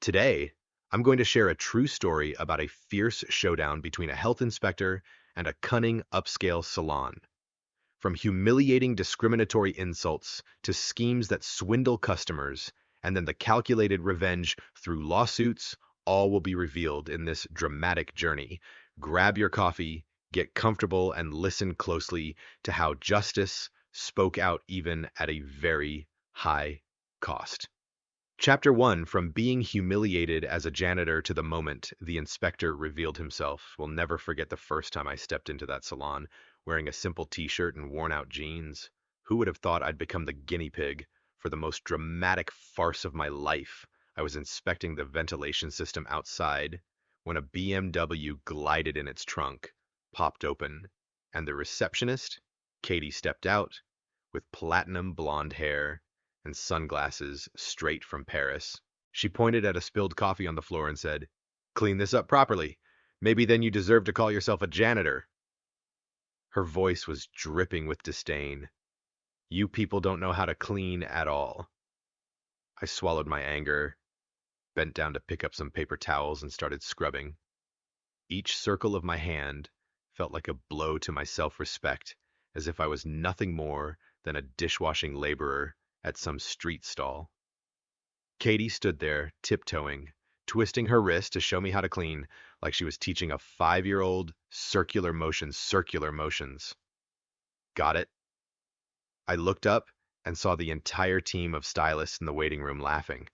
Today, I'm going to share a true story about a fierce showdown between a health inspector and a cunning upscale salon. From humiliating discriminatory insults to schemes that swindle customers, and then the calculated revenge through lawsuits, all will be revealed in this dramatic journey. Grab your coffee, get comfortable, and listen closely to how justice spoke out even at a very high cost. Chapter 1. From being humiliated as a janitor to the moment the inspector revealed himself. Will never forget the first time I stepped into that salon, wearing a simple t-shirt and worn-out jeans. Who would have thought I'd become the guinea pig for the most dramatic farce of my life? I was inspecting the ventilation system outside when a BMW glided in its trunk, popped open, and the receptionist, Katie, stepped out with platinum blonde hair and sunglasses straight from Paris. She pointed at a spilled coffee on the floor and said, "Clean this up properly. Maybe then you deserve to call yourself a janitor." Her voice was dripping with disdain. "You people don't know how to clean at all." I swallowed my anger, bent down to pick up some paper towels, and started scrubbing. Each circle of my hand felt like a blow to my self-respect, as if I was nothing more than a dishwashing laborer at some street stall. Katie stood there, tiptoeing, twisting her wrist to show me how to clean, like she was teaching a 5-year-old circular motions. Got it? I looked up and saw the entire team of stylists in the waiting room laughing.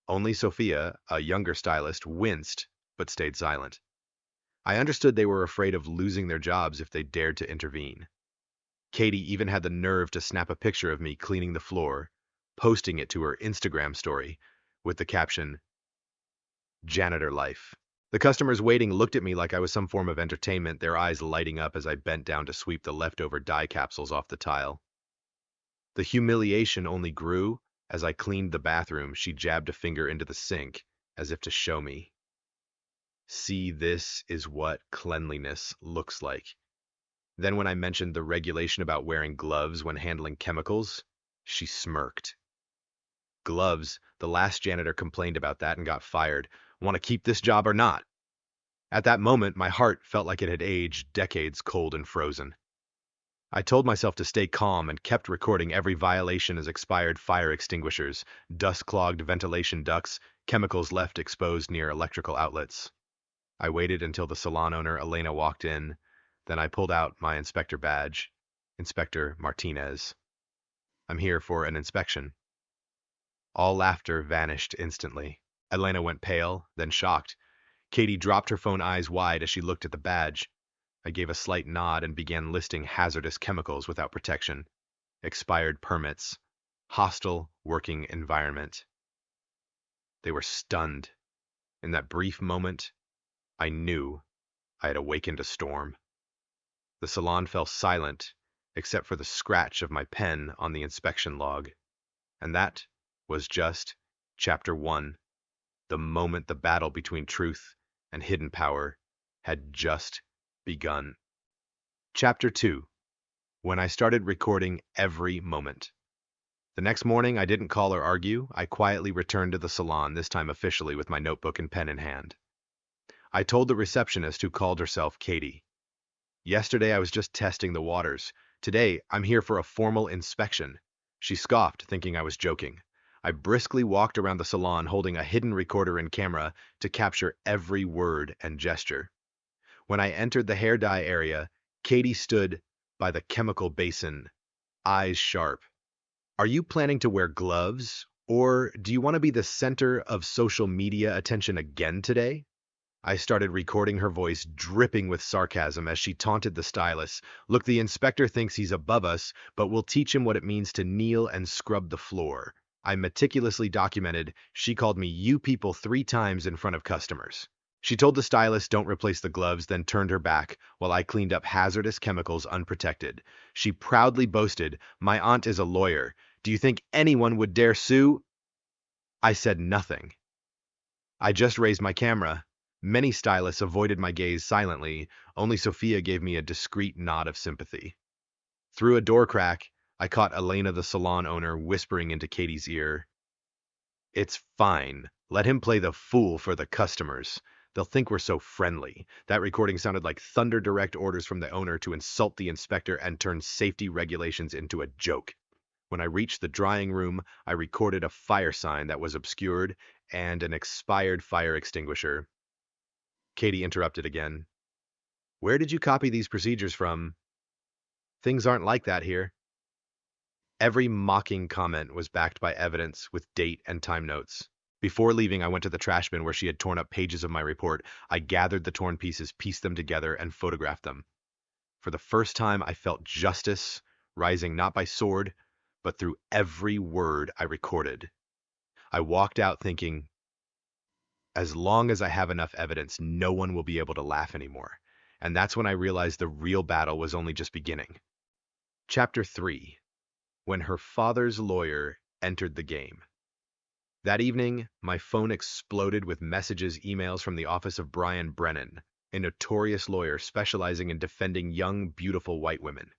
Only Sophia, a younger stylist, winced but stayed silent. I understood they were afraid of losing their jobs if they dared to intervene. Katie even had the nerve to snap a picture of me cleaning the floor, posting it to her Instagram story with the caption, "Janitor life." The customers waiting looked at me like I was some form of entertainment, their eyes lighting up as I bent down to sweep the leftover dye capsules off the tile. The humiliation only grew as I cleaned the bathroom. She jabbed a finger into the sink as if to show me. "See, this is what cleanliness looks like." Then when I mentioned the regulation about wearing gloves when handling chemicals, she smirked. Gloves, the last janitor complained about that and got fired. Want to keep this job or not? At that moment, my heart felt like it had aged decades, cold and frozen. I told myself to stay calm and kept recording every violation as expired fire extinguishers, dust-clogged ventilation ducts, chemicals left exposed near electrical outlets. I waited until the salon owner, Elena, walked in. Then I pulled out my inspector badge. "Inspector Martinez. I'm here for an inspection." All laughter vanished instantly. Elena went pale, then shocked. Katie dropped her phone, eyes wide, as she looked at the badge. I gave a slight nod and began listing hazardous chemicals without protection, expired permits, hostile working environment. They were stunned. In that brief moment, I knew I had awakened a storm. The salon fell silent, except for the scratch of my pen on the inspection log. And that was just Chapter 1, the moment the battle between truth and hidden power had just begun. Chapter 2, when I started recording every moment. The next morning, I didn't call or argue. I quietly returned to the salon, this time officially with my notebook and pen in hand. I told the receptionist, who called herself Katie, "Yesterday I was just testing the waters. Today I'm here for a formal inspection." She scoffed, thinking I was joking. I briskly walked around the salon holding a hidden recorder and camera to capture every word and gesture. When I entered the hair dye area, Katie stood by the chemical basin, eyes sharp. "Are you planning to wear gloves, or do you want to be the center of social media attention again today?" I started recording, her voice dripping with sarcasm as she taunted the stylist. "Look, the inspector thinks he's above us, but we'll teach him what it means to kneel and scrub the floor." I meticulously documented she called me "you people" 3 times in front of customers. She told the stylist don't replace the gloves, then turned her back while I cleaned up hazardous chemicals unprotected. She proudly boasted, "My aunt is a lawyer. Do you think anyone would dare sue?" I said nothing. I just raised my camera. Many stylists avoided my gaze silently. Only Sophia gave me a discreet nod of sympathy. Through a door crack, I caught Elena, the salon owner, whispering into Katie's ear, "It's fine. Let him play the fool for the customers. They'll think we're so friendly. That recording sounded like thunder direct orders from the owner to insult the inspector and turn safety regulations into a joke. When I reached the drying room, I recorded a fire sign that was obscured and an expired fire extinguisher. Katie interrupted again. Where did you copy these procedures from? Things aren't like that here. Every mocking comment was backed by evidence with date and time notes. Before leaving, I went to the trash bin where she had torn up pages of my report. I gathered the torn pieces, pieced them together, and photographed them. For the first time, I felt justice rising not by sword, but through every word I recorded. I walked out thinking, as long as I have enough evidence, no one will be able to laugh anymore. And that's when I realized the real battle was only just beginning. Chapter 3. When her father's lawyer entered the game. That evening, my phone exploded with messages, emails from the office of Brian Brennan, a notorious lawyer specializing in defending young, beautiful white women.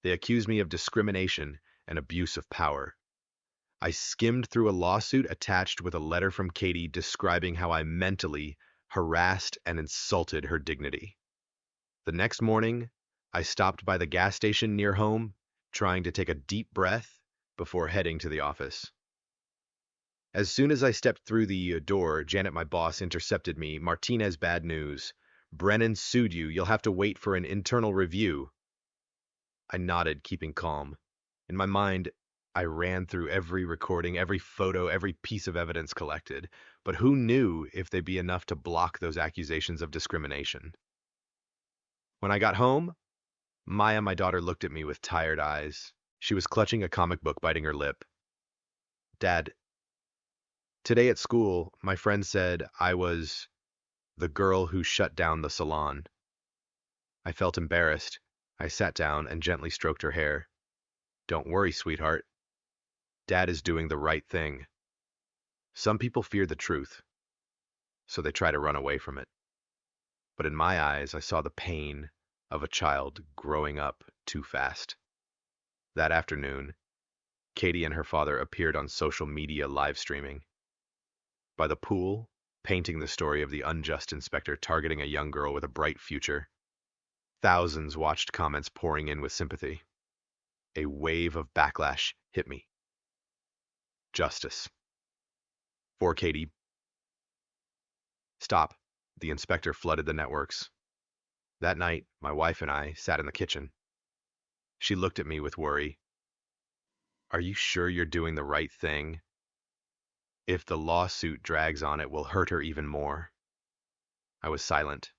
They accused me of discrimination and abuse of power. I skimmed through a lawsuit attached with a letter from Katie describing how I mentally harassed and insulted her dignity. The next morning, I stopped by the gas station near home, trying to take a deep breath before heading to the office. As soon as I stepped through the door, Janet, my boss, intercepted me. Martinez, bad news. Brennan sued you. You'll have to wait for an internal review. I nodded, keeping calm. In my mind, I ran through every recording, every photo, every piece of evidence collected. But who knew if they'd be enough to block those accusations of discrimination? When I got home, Maya, my daughter, looked at me with tired eyes. She was clutching a comic book, biting her lip. Dad, today at school, my friend said I was the girl who shut down the salon. I felt embarrassed. I sat down and gently stroked her hair. Don't worry, sweetheart. Dad is doing the right thing. Some people fear the truth, so they try to run away from it. But in my eyes, I saw the pain of a child growing up too fast. That afternoon, Katie and her father appeared on social media live streaming. By the pool, painting the story of the unjust inspector targeting a young girl with a bright future. Thousands watched, comments pouring in with sympathy. A wave of backlash hit me. Justice. For Katie. Stop. The inspector flooded the networks. That night, my wife and I sat in the kitchen. She looked at me with worry. Are you sure you're doing the right thing? If the lawsuit drags on, it will hurt her even more. I was silent.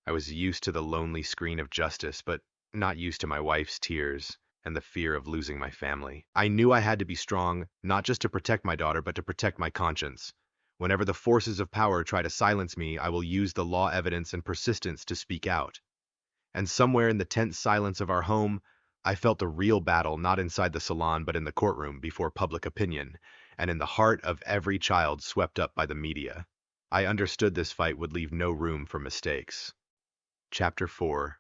I was used to the lonely screen of justice, but not used to my wife's tears and the fear of losing my family. I knew I had to be strong, not just to protect my daughter, but to protect my conscience. Whenever the forces of power try to silence me, I will use the law, evidence, and persistence to speak out. And somewhere in the tense silence of our home, I felt the real battle, not inside the salon, but in the courtroom before public opinion, and in the heart of every child swept up by the media. I understood this fight would leave no room for mistakes. Chapter 4.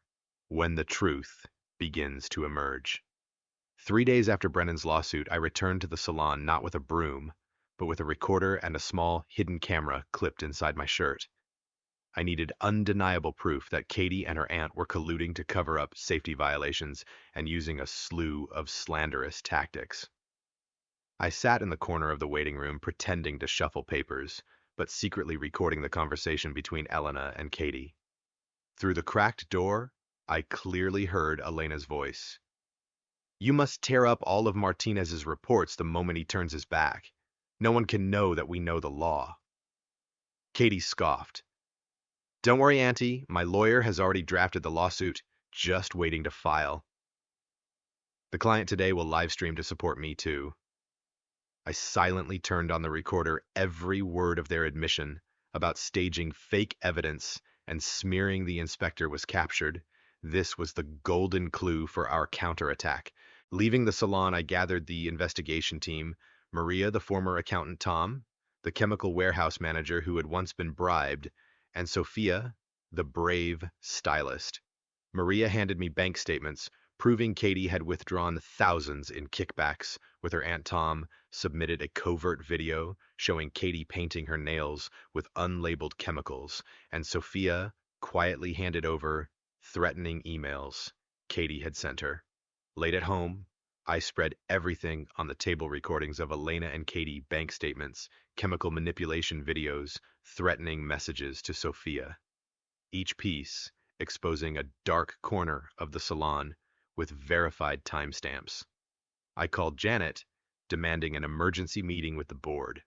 When the Truth Begins to Emerge. 3 days after Brennan's lawsuit, I returned to the salon not with a broom, but with a recorder and a small, hidden camera clipped inside my shirt. I needed undeniable proof that Katie and her aunt were colluding to cover up safety violations and using a slew of slanderous tactics. I sat in the corner of the waiting room pretending to shuffle papers, but secretly recording the conversation between Elena and Katie. Through the cracked door, I clearly heard Elena's voice. You must tear up all of Martinez's reports the moment he turns his back. No one can know that we know the law. Katie scoffed. Don't worry, Auntie. My lawyer has already drafted the lawsuit, just waiting to file. The client today will live stream to support me too. I silently turned on the recorder every word of their admission about staging fake evidence and smearing the inspector was captured. This was the golden clue for our counterattack. Leaving the salon, I gathered the investigation team, Maria, the former accountant Tom, the chemical warehouse manager who had once been bribed, and Sophia, the brave stylist. Maria handed me bank statements proving Katie had withdrawn thousands in kickbacks, with her Aunt Tom submitted a covert video showing Katie painting her nails with unlabeled chemicals, and Sophia quietly handed over threatening emails Katie had sent her. Late at home, I spread everything on the table recordings of Elena and Katie bank statements, chemical manipulation videos, threatening messages to Sophia. Each piece exposing a dark corner of the salon with verified timestamps. I called Janet, demanding an emergency meeting with the board.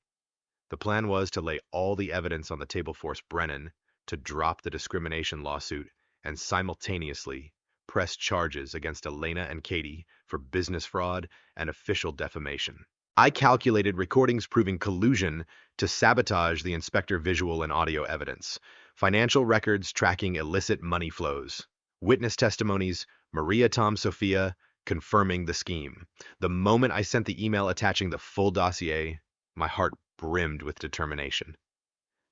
The plan was to lay all the evidence on the table, force Brennan to drop the discrimination lawsuit, and simultaneously press charges against Elena and Katie for business fraud and official defamation. I calculated recordings proving collusion to sabotage the inspector visual and audio evidence, financial records tracking illicit money flows, witness testimonies, Maria, Tom, Sophia confirming the scheme. The moment I sent the email attaching the full dossier, my heart brimmed with determination.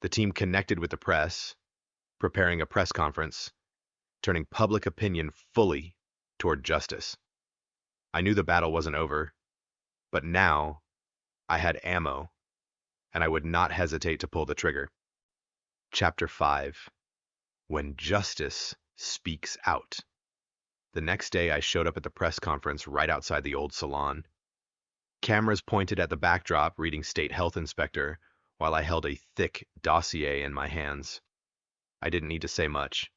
The team connected with the press, preparing a press conference, turning public opinion fully toward justice. I knew the battle wasn't over, but now I had ammo, and I would not hesitate to pull the trigger. Chapter 5. When Justice Speaks Out. The next day, I showed up at the press conference right outside the old salon. Cameras pointed at the backdrop, reading State Health Inspector, while I held a thick dossier in my hands. I didn't need to say much.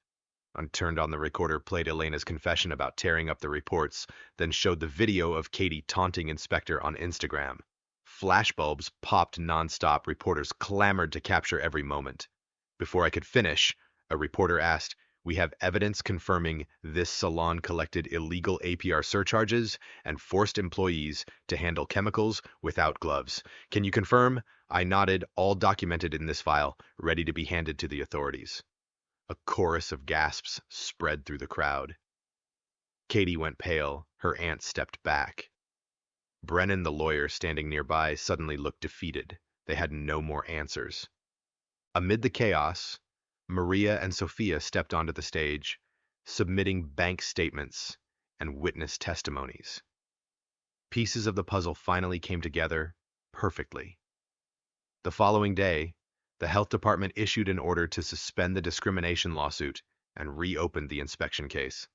I turned on the recorder, played Elena's confession about tearing up the reports, then showed the video of Katie taunting Inspector on Instagram. Flashbulbs popped nonstop. Reporters clamored to capture every moment. Before I could finish, a reporter asked, "We have evidence confirming this salon collected illegal APR surcharges and forced employees to handle chemicals without gloves. Can you confirm?" I nodded, all documented in this file, ready to be handed to the authorities. A chorus of gasps spread through the crowd. Katie went pale. Her aunt stepped back. Brennan, the lawyer, standing nearby, suddenly looked defeated. They had no more answers. Amid the chaos, Maria and Sophia stepped onto the stage, submitting bank statements and witness testimonies. Pieces of the puzzle finally came together perfectly. The following day, the health department issued an order to suspend the discrimination lawsuit and reopened the inspection case.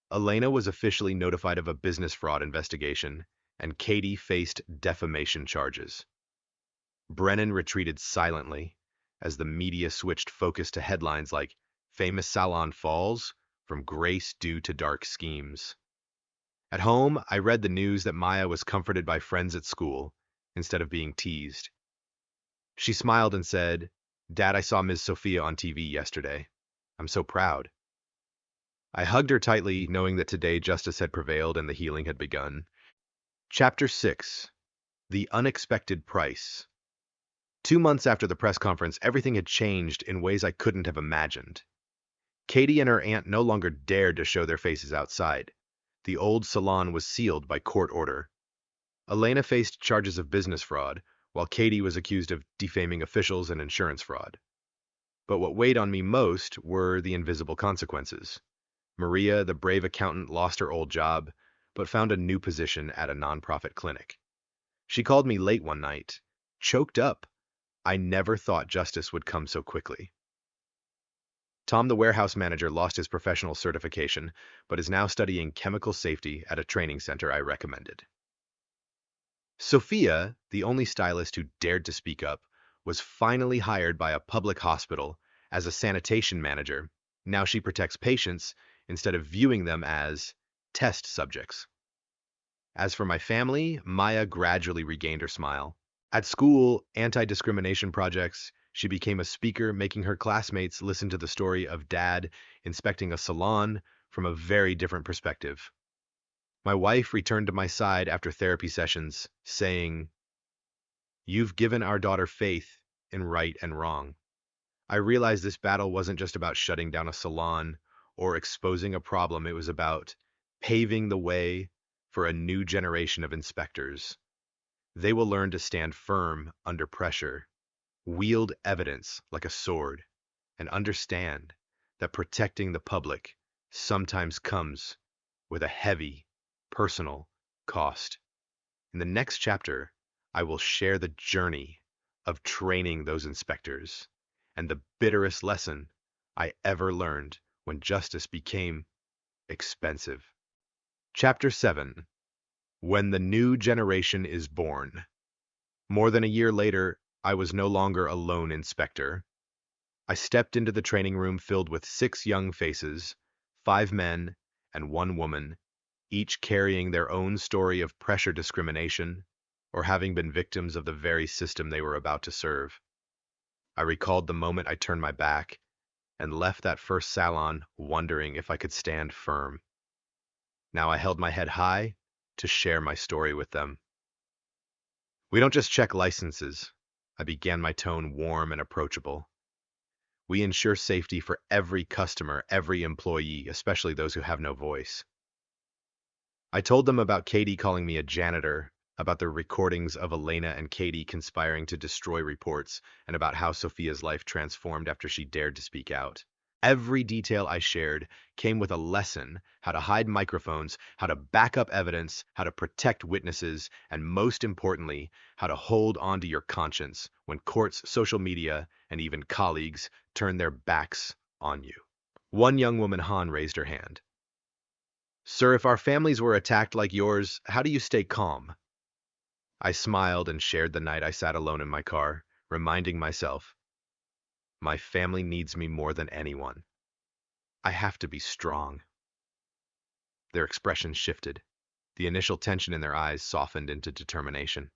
Elena was officially notified of a business fraud investigation, and Katie faced defamation charges. Brennan retreated silently as the media switched focus to headlines like "Famous Salon Falls, From Grace Due to Dark Schemes." At home, I read the news that Maya was comforted by friends at school instead of being teased. She smiled and said, "Dad, I saw Ms. Sophia on TV yesterday. I'm so proud." I hugged her tightly, knowing that today justice had prevailed and the healing had begun. Chapter 6. The Unexpected Price. 2 months after the press conference, everything had changed in ways I couldn't have imagined. Katie and her aunt no longer dared to show their faces outside. The old salon was sealed by court order. Elena faced charges of business fraud, while Katie was accused of defaming officials and insurance fraud. But what weighed on me most were the invisible consequences. Maria, the brave accountant, lost her old job, but found a new position at a nonprofit clinic. She called me late one night, choked up. I never thought justice would come so quickly. Tom, the warehouse manager, lost his professional certification, but is now studying chemical safety at a training center I recommended. Sophia, the only stylist who dared to speak up, was finally hired by a public hospital as a sanitation manager. Now she protects patients instead of viewing them as test subjects. As for my family, Maya gradually regained her smile. At school, anti-discrimination projects, she became a speaker, making her classmates listen to the story of Dad inspecting a salon from a very different perspective. My wife returned to my side after therapy sessions, saying, "You've given our daughter faith in right and wrong." I realized this battle wasn't just about shutting down a salon or exposing a problem. It was about paving the way for a new generation of inspectors. They will learn to stand firm under pressure, wield evidence like a sword, and understand that protecting the public sometimes comes with a heavy, personal cost. In the next chapter, I will share the journey of training those inspectors and the bitterest lesson I ever learned when justice became expensive. Chapter 7. When the New Generation is Born. More than a year later, I was no longer a lone inspector. I stepped into the training room filled with 6 young faces, 5 men and 1 woman, each carrying their own story of pressure discrimination or having been victims of the very system they were about to serve. I recalled the moment I turned my back and left that first salon wondering if I could stand firm. Now I held my head high to share my story with them. We don't just check licenses. I began my tone warm and approachable. We ensure safety for every customer, every employee, especially those who have no voice. I told them about Katie calling me a janitor, about the recordings of Elena and Katie conspiring to destroy reports, and about how Sophia's life transformed after she dared to speak out. Every detail I shared came with a lesson: how to hide microphones, how to back up evidence, how to protect witnesses, and most importantly, how to hold on to your conscience when courts, social media, and even colleagues turn their backs on you. One young woman, Han, raised her hand. "Sir, if our families were attacked like yours, how do you stay calm?" I smiled and shared the night I sat alone in my car, reminding myself, my family needs me more than anyone. I have to be strong. Their expressions shifted. The initial tension in their eyes softened into determination.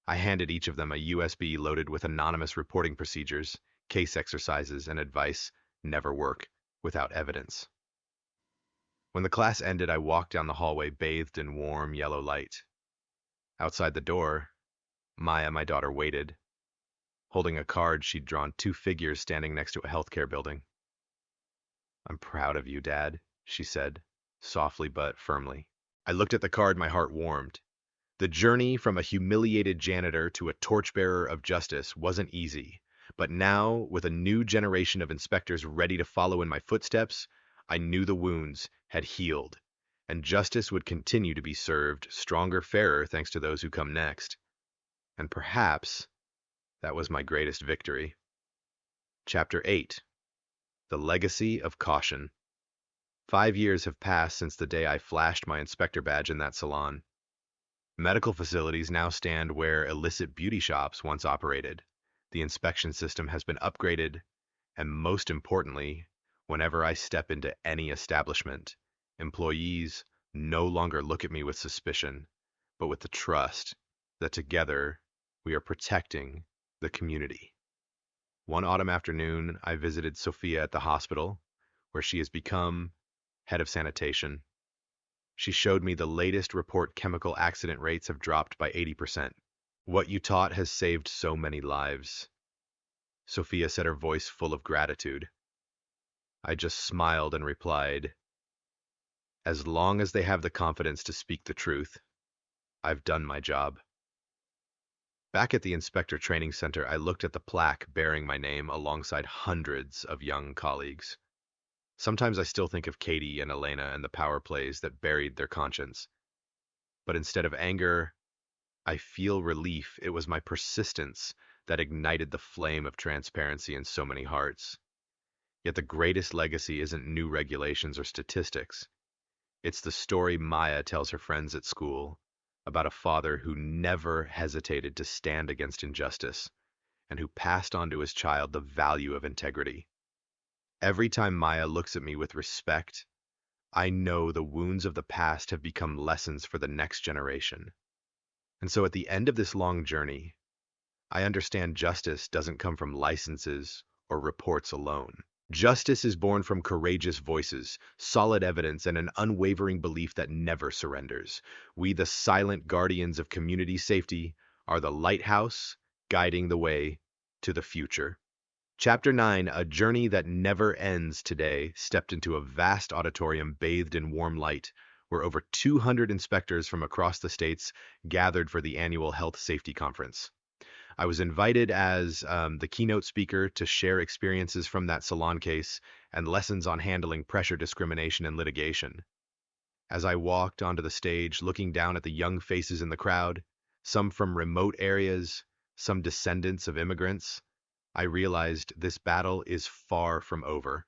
I handed each of them a USB loaded with anonymous reporting procedures, case exercises, and advice: never work without evidence. When the class ended, I walked down the hallway bathed in warm yellow light. Outside the door, Maya, my daughter, waited. Holding a card, she'd drawn 2 figures standing next to a healthcare building. "I'm proud of you, Dad," she said, softly but firmly. I looked at the card, my heart warmed. The journey from a humiliated janitor to a torchbearer of justice wasn't easy, but now, with a new generation of inspectors ready to follow in my footsteps, I knew the wounds had healed, and justice would continue to be served, stronger, fairer, thanks to those who come next. And perhaps that was my greatest victory. Chapter 8. The Legacy of Caution. 5 years have passed since the day I flashed my inspector badge in that salon. Medical facilities now stand where illicit beauty shops once operated. The inspection system has been upgraded, and most importantly, whenever I step into any establishment, employees no longer look at me with suspicion, but with the trust that together we are protecting the community. One autumn afternoon, I visited Sophia at the hospital, where she has become head of sanitation. She showed me the latest report: chemical accident rates have dropped by 80%. "What you taught has saved so many lives," Sophia said, her voice full of gratitude. I just smiled and replied, "As long as they have the confidence to speak the truth, I've done my job." Back at the Inspector Training Center, I looked at the plaque bearing my name alongside hundreds of young colleagues. Sometimes I still think of Katie and Elena and the power plays that buried their conscience. But instead of anger, I feel relief. It was my persistence that ignited the flame of transparency in so many hearts. Yet the greatest legacy isn't new regulations or statistics. It's the story Maya tells her friends at school about a father who never hesitated to stand against injustice and who passed on to his child the value of integrity. Every time Maya looks at me with respect, I know the wounds of the past have become lessons for the next generation. And so at the end of this long journey, I understand justice doesn't come from licenses or reports alone. Justice is born from courageous voices, solid evidence, and an unwavering belief that never surrenders. We, the silent guardians of community safety, are the lighthouse guiding the way to the future. Chapter 9, A Journey That Never Ends Today, stepped into a vast auditorium bathed in warm light, where over 200 inspectors from across the states gathered for the annual Health Safety Conference. I was invited as the keynote speaker to share experiences from that salon case and lessons on handling pressure, discrimination, and litigation. As I walked onto the stage, looking down at the young faces in the crowd, some from remote areas, some descendants of immigrants, I realized this battle is far from over.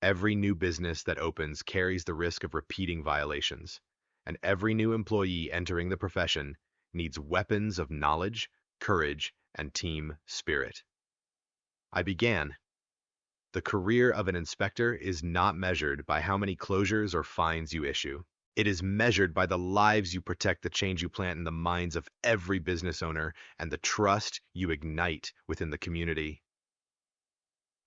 Every new business that opens carries the risk of repeating violations, and every new employee entering the profession needs weapons of knowledge, courage, and team spirit. I began. The career of an inspector is not measured by how many closures or fines you issue. It is measured by the lives you protect, the change you plant in the minds of every business owner, and the trust you ignite within the community.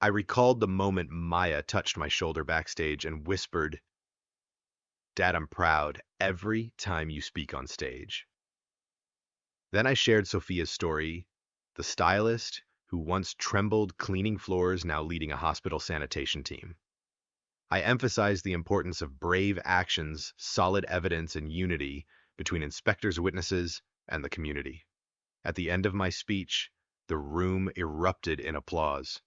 I recalled the moment Maya touched my shoulder backstage and whispered, "Dad, I'm proud every time you speak on stage." Then I shared Sophia's story, the stylist who once trembled cleaning floors, now leading a hospital sanitation team. I emphasized the importance of brave actions, solid evidence, and unity between inspectors, witnesses, and the community. At the end of my speech, the room erupted in applause.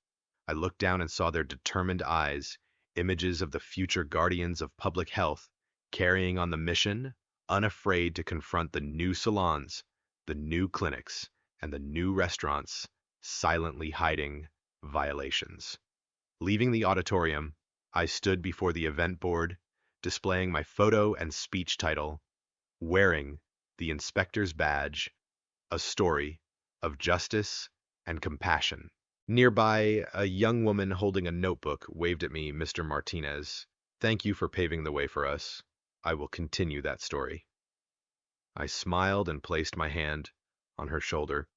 I looked down and saw their determined eyes, images of the future guardians of public health, carrying on the mission, unafraid to confront the new salons, the new clinics, and the new restaurants, silently hiding violations. Leaving the auditorium, I stood before the event board, displaying my photo and speech title, wearing the inspector's badge, a story of justice and compassion. Nearby, a young woman holding a notebook waved at me, "Mr. Martinez, thank you for paving the way for us. I will continue that story." I smiled and placed my hand on her shoulder.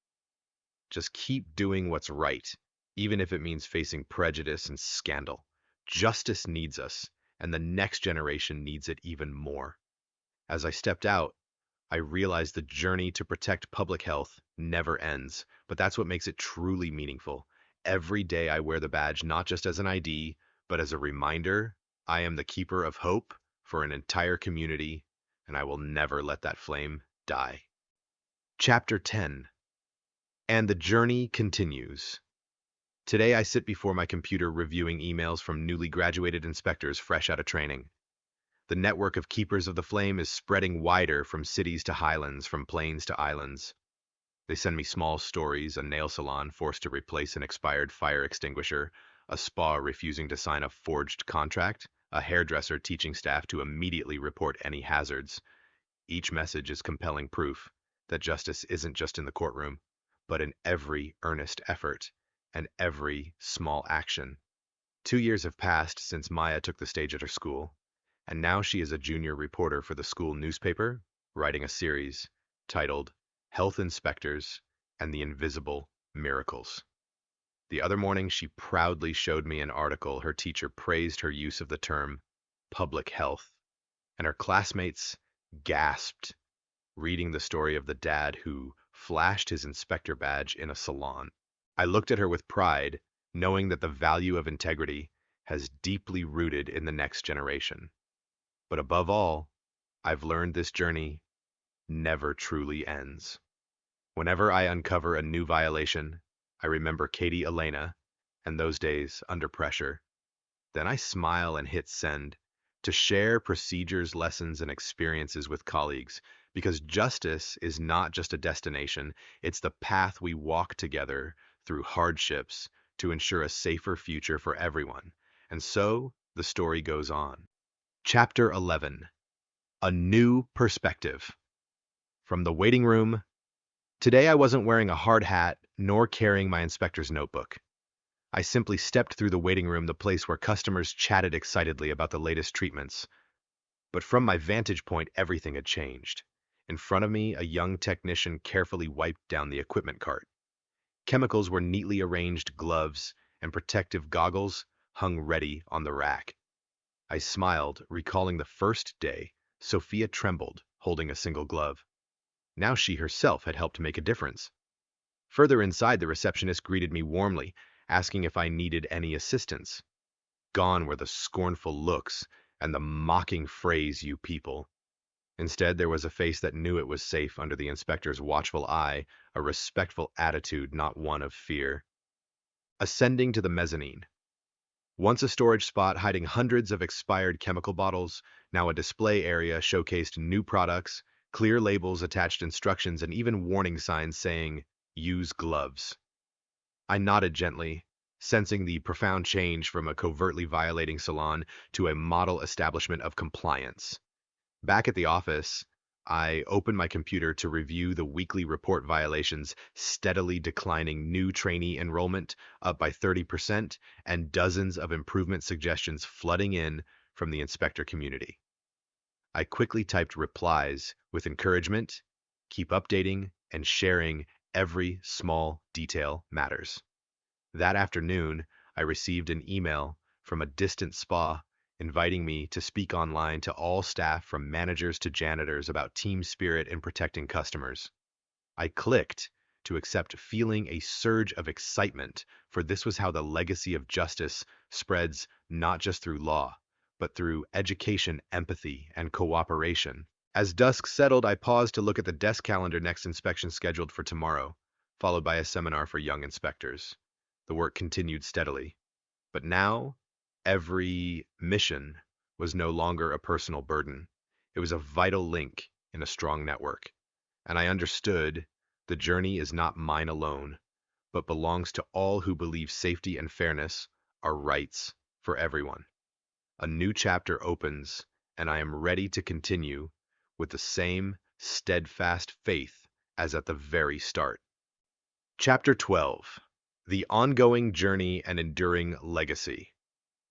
Just keep doing what's right, even if it means facing prejudice and scandal. Justice needs us, and the next generation needs it even more. As I stepped out, I realized the journey to protect public health never ends, but that's what makes it truly meaningful. Every day I wear the badge not just as an ID, but as a reminder I am the keeper of hope for an entire community, and I will never let that flame die. Chapter 10. And the journey continues. Today I sit before my computer reviewing emails from newly graduated inspectors fresh out of training. The network of keepers of the flame is spreading wider from cities to highlands, from plains to islands. They send me small stories: a nail salon forced to replace an expired fire extinguisher, a spa refusing to sign a forged contract, a hairdresser teaching staff to immediately report any hazards. Each message is compelling proof that justice isn't just in the courtroom, but in every earnest effort and every small action. 2 years have passed since Maya took the stage at her school, and now she is a junior reporter for the school newspaper, writing a series titled Health Inspectors and the Invisible Miracles. The other morning, she proudly showed me an article. Her teacher praised her use of the term public health, and her classmates gasped, reading the story of the dad who flashed his inspector badge in a salon. I looked at her with pride, knowing that the value of integrity has deeply rooted in the next generation. But above all, I've learned this journey never truly ends. Whenever I uncover a new violation, I remember Katie Elena and those days under pressure. Then I smile and hit send to share procedures, lessons, and experiences with colleagues, because justice is not just a destination, it's the path we walk together through hardships to ensure a safer future for everyone. And so the story goes on. Chapter 11. A New Perspective. From the waiting room. Today I wasn't wearing a hard hat nor carrying my inspector's notebook. I simply stepped through the waiting room, the place where customers chatted excitedly about the latest treatments. But from my vantage point, everything had changed. In front of me, a young technician carefully wiped down the equipment cart. Chemicals were neatly arranged, gloves and protective goggles hung ready on the rack. I smiled, recalling the first day. Sophia trembled, holding a single glove. Now she herself had helped make a difference. Further inside, the receptionist greeted me warmly, asking if I needed any assistance. Gone were the scornful looks and the mocking phrase, "you people." Instead, there was a face that knew it was safe under the inspector's watchful eye, a respectful attitude, not one of fear. Ascending to the mezzanine. Once a storage spot hiding hundreds of expired chemical bottles, now a display area showcased new products, clear labels attached instructions, and even warning signs saying, "Use gloves." I nodded gently, sensing the profound change from a covertly violating salon to a model establishment of compliance. Back at the office, I opened my computer to review the weekly report violations, steadily declining new trainee enrollment up by 30%, and dozens of improvement suggestions flooding in from the inspector community. I quickly typed replies with encouragement, keep updating and sharing, every small detail matters. That afternoon, I received an email from a distant spa inviting me to speak online to all staff from managers to janitors about team spirit and protecting customers. I clicked to accept, feeling a surge of excitement, for this was how the legacy of justice spreads not just through law, but through education, empathy, and cooperation. As dusk settled, I paused to look at the desk calendar. Next inspection scheduled for tomorrow, followed by a seminar for young inspectors. The work continued steadily, but now every mission was no longer a personal burden. It was a vital link in a strong network. And I understood the journey is not mine alone, but belongs to all who believe safety and fairness are rights for everyone. A new chapter opens, and I am ready to continue with the same steadfast faith as at the very start. Chapter 12. The Ongoing Journey and Enduring Legacy.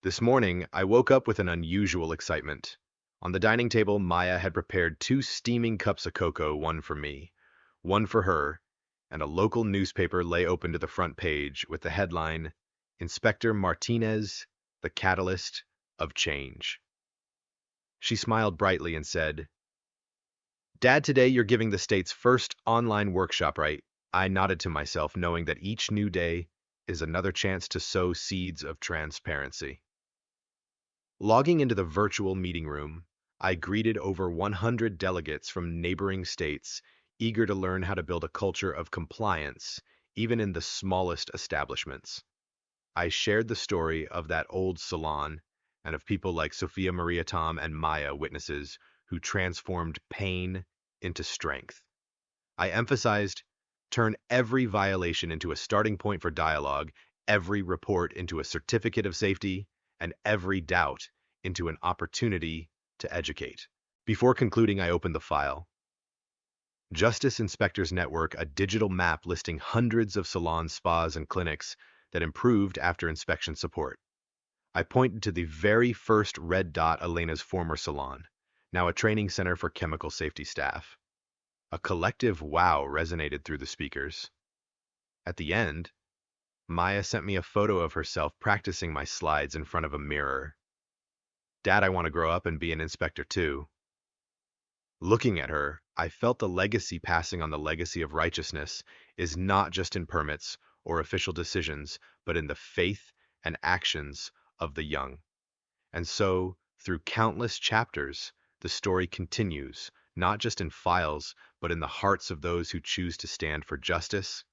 This morning, I woke up with an unusual excitement. On the dining table, Maya had prepared 2 steaming cups of cocoa, one for me, one for her, and a local newspaper lay open to the front page with the headline, "Inspector Martinez, the Catalyst of Change." She smiled brightly and said, "Dad, today you're giving the state's first online workshop, right?" I nodded to myself, knowing that each new day is another chance to sow seeds of transparency. Logging into the virtual meeting room, I greeted over 100 delegates from neighboring states, eager to learn how to build a culture of compliance, even in the smallest establishments. I shared the story of that old salon and of people like Sophia Maria Tom and Maya, witnesses who transformed pain into strength. I emphasized, turn every violation into a starting point for dialogue, every report into a certificate of safety, and every doubt into an opportunity to educate. Before concluding, I opened the file. Justice Inspectors Network, a digital map listing hundreds of salons, spas, and clinics that improved after inspection support. I pointed to the very first red dot, Elena's former salon, now a training center for chemical safety staff. A collective wow resonated through the speakers. At the end, Maya sent me a photo of herself practicing my slides in front of a mirror. "Dad, I want to grow up and be an inspector too." Looking at her, I felt the legacy passing on. The legacy of righteousness is not just in permits or official decisions, but in the faith and actions of the young. And so, through countless chapters, the story continues, not just in files, but in the hearts of those who choose to stand for justice.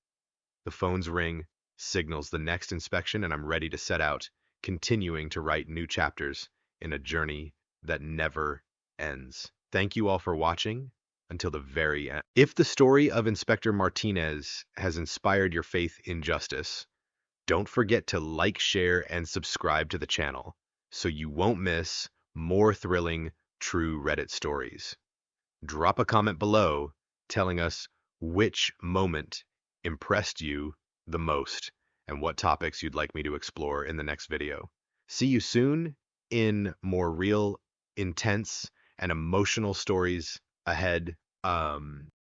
The phone's ring signals the next inspection, and I'm ready to set out, continuing to write new chapters in a journey that never ends. Thank you all for watching until the very end. If the story of Inspector Martinez has inspired your faith in justice, don't forget to like, share, and subscribe to the channel so you won't miss more thrilling, true Reddit stories. Drop a comment below telling us which moment impressed you the most and what topics you'd like me to explore in the next video. See you soon in more real, intense, and emotional stories ahead.